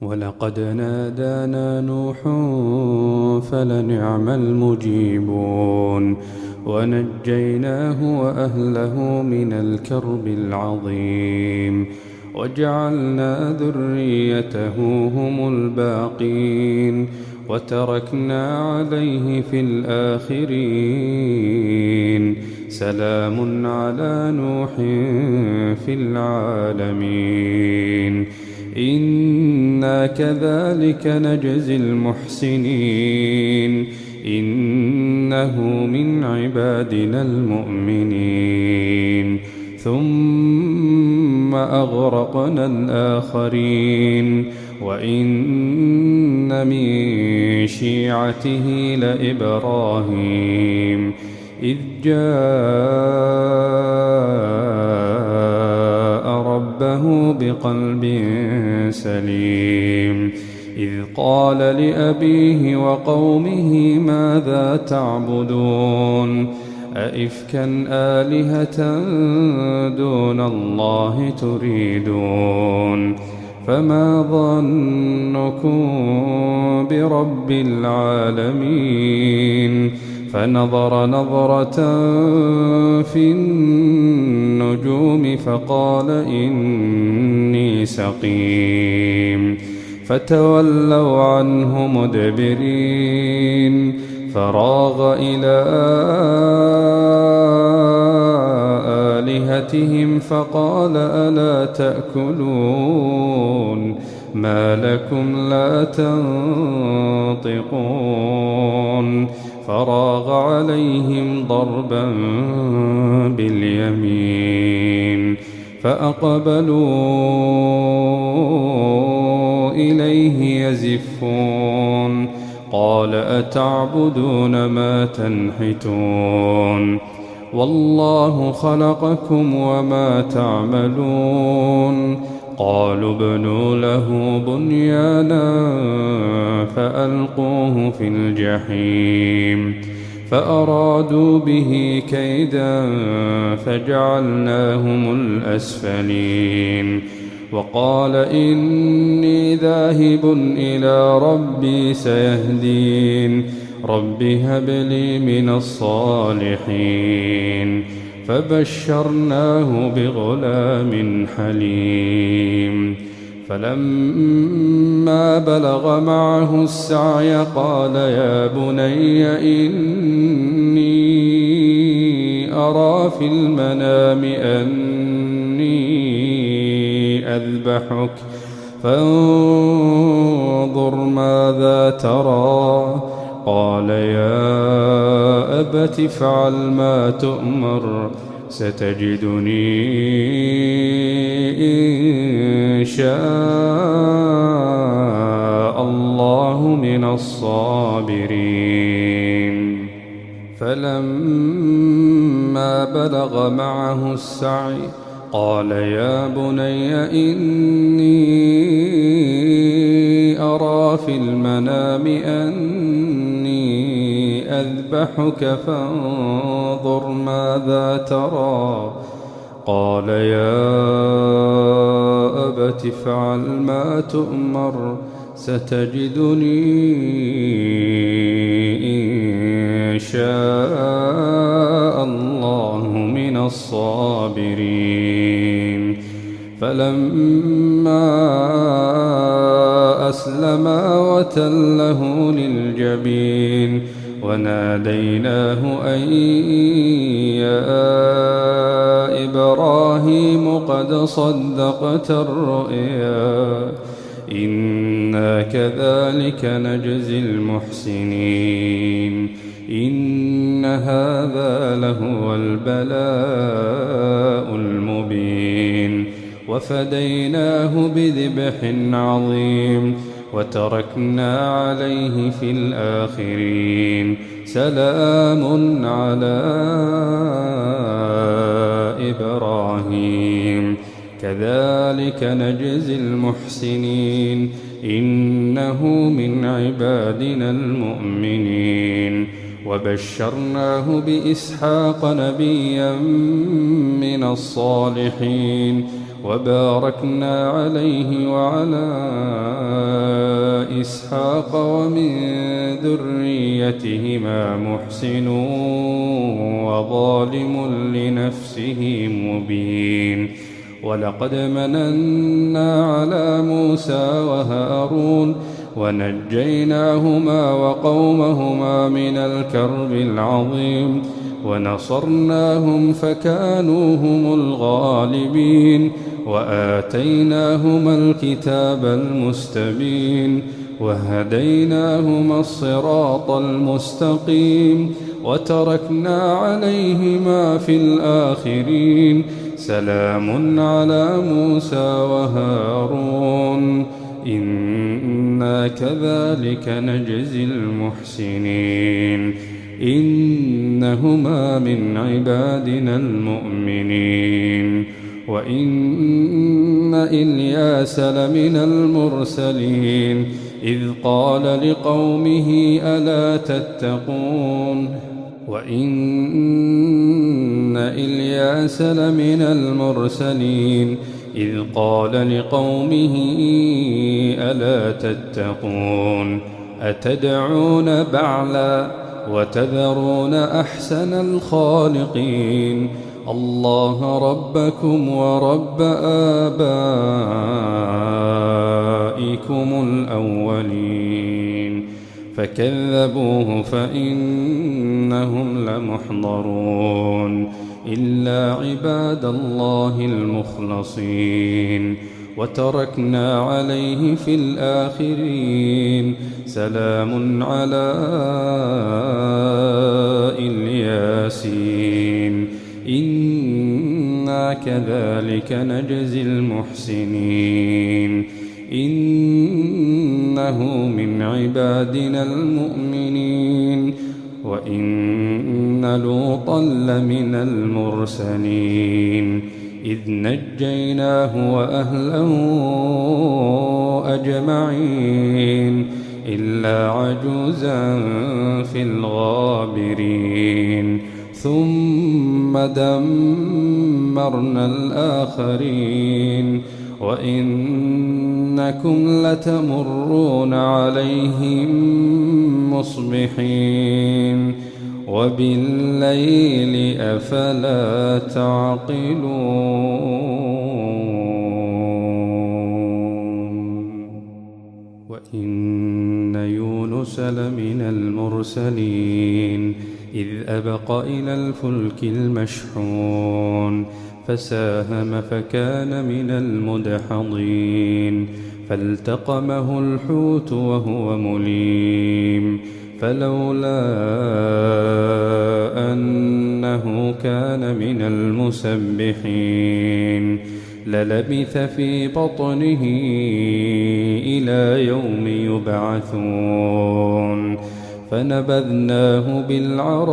ولقد نادانا نوح فلنعم المجيبون ونجيناه وأهله من الكرب العظيم وجعلنا ذريته هم الباقين وتركنا عليه في الآخرين سلام على نوح في العالمين إنا كذلك نجزي المحسنين إنه من عبادنا المؤمنين ثم أغرقنا الآخرين وإن من شيعته لإبراهيم إذ جاء ربه بقلب سليم إذ قال لأبيه وقومه ماذا تعبدون أئفكا آلهة دون الله تريدون فما ظنكم برب العالمين فنظر نظرة في النجوم فقال إني سقيم فتولوا عنه مدبرين فراغ إلى آلهتهم فقال ألا تأكلون ما لكم لا تنطقون فراغ عليهم ضربا باليمين فأقبلوا إليه يزفون قال أتعبدون ما تنحتون والله خلقكم وما تعملون قالوا ابنوا له بنيانا فألقوه في الجحيم فأرادوا به كيدا فجعلناهم الأسفلين وقال إني ذاهب إلى ربي سيهدين رب هب لي من الصالحين فبشرناه بغلام حليم فلما بلغ معه السعي قال يا بني إني أرى في المنام أني أذبحك فانظر ماذا ترى قال يا أبت افعل ما تؤمر ستجدني إن شاء الله من الصابرين فلما بلغ معه السعي قال يا بني إني أرى في المنام أني أذبحك فانظر ماذا ترى قال يا أبت افعل ما تؤمر ستجدني إن شاء الله من الصابرين فلما أسلما وتله للجبين وناديناه أن يا إبراهيم قد صدقت الرؤيا إنا كذلك نجزي المحسنين إن هذا لهو البلاء المبين وفديناه بذبح عظيم وتركنا عليه في الآخرين سلام على إبراهيم كذلك نجزي المحسنين إنه من عبادنا المؤمنين وبشرناه بإسحاق نبيا من الصالحين وباركنا عليه وعلى وإسحاق ومن ذريتهما محسن وظالم لنفسه مبين ولقد مننا على موسى وهارون ونجيناهما وقومهما من الكرب العظيم ونصرناهم فكانوا هم الغالبين وآتيناهما الكتاب المستبين وهديناهما الصراط المستقيم وتركنا عليهما في الآخرين سلام على موسى وهارون إنا كذلك نجزي المحسنين إنهما من عبادنا المؤمنين وإن إلياس لمن المرسلين إذ قال لقومه ألا تتقون وإن إلياس لمن المرسلين إذ قال لقومه ألا تتقون أتدعون بعلا وتذرون أحسن الخالقين الله ربكم ورب آبائكم الأولين فكذبوه فإنهم لمحضرون إلا عباد الله المخلصين وتركنا عليه في الآخرين سلام على الياسين إنا كذلك نجزي المحسنين إنه من عبادنا المؤمنين وإن لوطا لمن المرسلين إذ نجيناه وأهله أجمعين إلا عجوزا في الغابرين ثم دمرنا الآخرين وإنكم لتمرون عليهم مصبحين وبالليل أفلا تعقلون وإن يونس لمن المرسلين إذ أبق إلى الفلك المشحون فساهم فكان من المدحضين فالتقمه الحوت وهو مليم فلولا أنه كان من المسبحين للبث في بطنه إلى يوم يبعثون فنبذناه بالعراء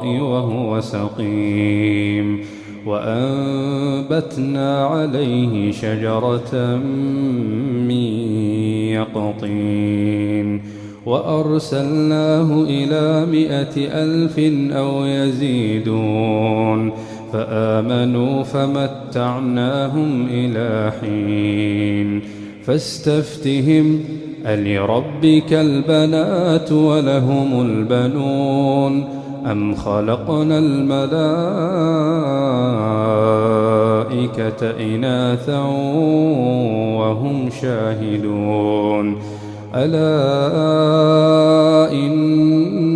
وهو سقيم وأنبتنا عليه شجرة من يقطين وأرسلناه إلى 100,000 أو يزيدون فآمنوا فمتعناهم إلى حين فاستفتهم ألربك البنات ولهم البنون أم خلقنا الملائكة إناثا وهم شاهدون ألا إنهم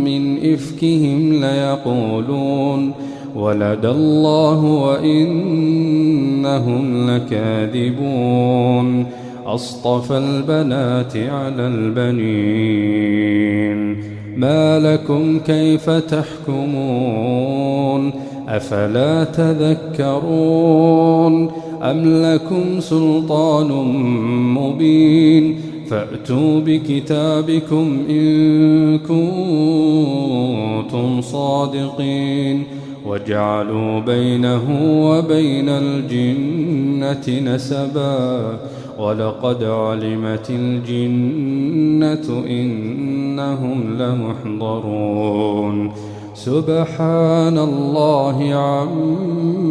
من إفكهم ليقولون ولد الله وإنهم لكاذبون أصطفى البنات على البنين ما لكم كيف تحكمون أفلا تذكرون أم لكم سلطان مبين فأتوا بكتابكم إن كنتم صادقين وجعلوا بينه وبين الجنة نسبا ولقد علمت الجنة إنهم لمحضرون سبحان الله عما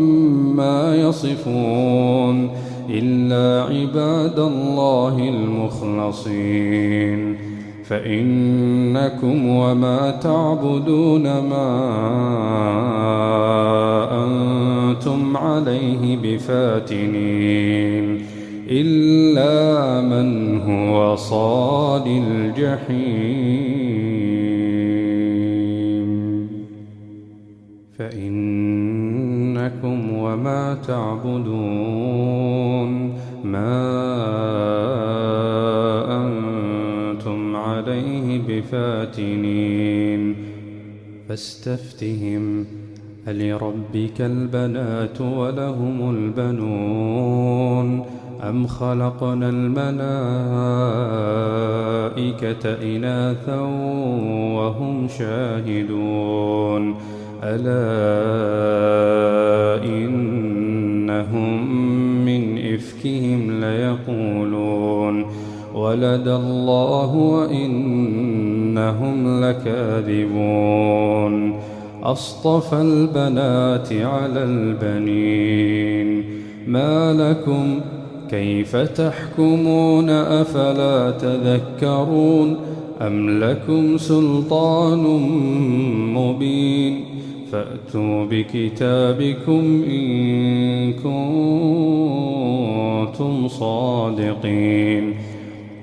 يصفون إلا عباد الله المخلصين فإنكم وما تعبدون ما أنتم عليه بفاتنين إلا من هو صال الجحيم فإنكم وما تعبدون ما أنتم عليه بفاتنين فاستفتهم ألربك البنات ولهم البنون أم خلقنا الملائكة إناثا وهم شاهدون ألا إنهم من إفكهم ليقولون ولد الله وإنهم لكاذبون أصطفى البنات على البنين ما لكم كيف تحكمون أفلا تذكرون أم لكم سلطان مبين فأتوا بكتابكم إن كنتم صادقين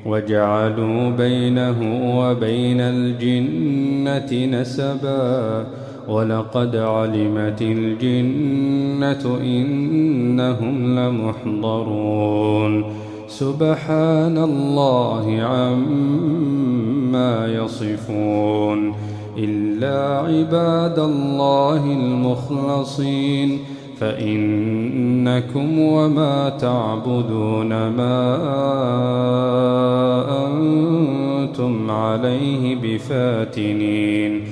وجعلوا بينه وبين الجنة نسبا ولقد علمت الجنة إنهم لمحضرون سبحان الله عما يصفون إلا عباد الله المخلصين فإنكم وما تعبدون ما أنتم عليه بفاتنين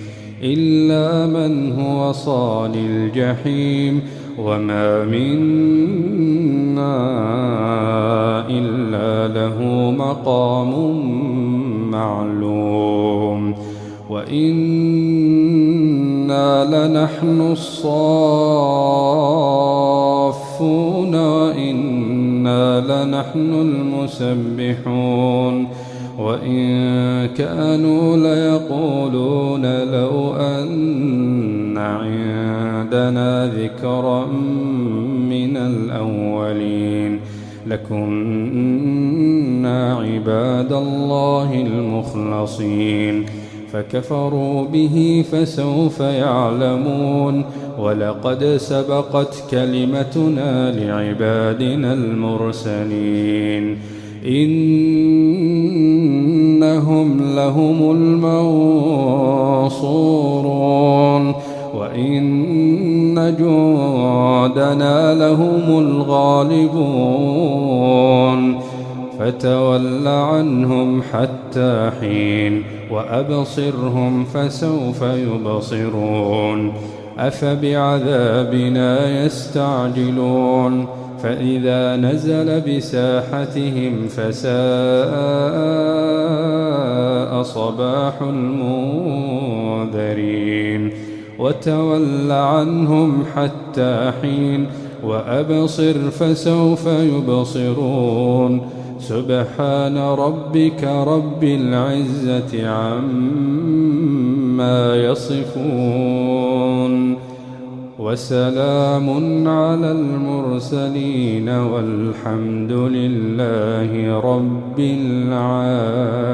إلا من هو صال الجحيم وما منا إلا له مقام معلوم وإنا لنحن الصافون وإنا لنحن المسبحون وإن كانوا ليقولون لو أن عندنا ذكرا من الأولين لكنا عباد الله المخلصين فكفروا به فسوف يعلمون ولقد سبقت كلمتنا لعبادنا المرسلين إنهم لهم المنصورون وإن جندنا لهم الغالبون فتول عنهم حتى حين وأبصرهم فسوف يبصرون أفبعذابنا يستعجلون فإذا نزل بساحتهم فساء صباح المنذرين وتول عنهم حتى حين وأبصر فسوف يبصرون سبحان ربك رب العزة عما يصفون وسلام على المرسلين والحمد لله رب العالمين.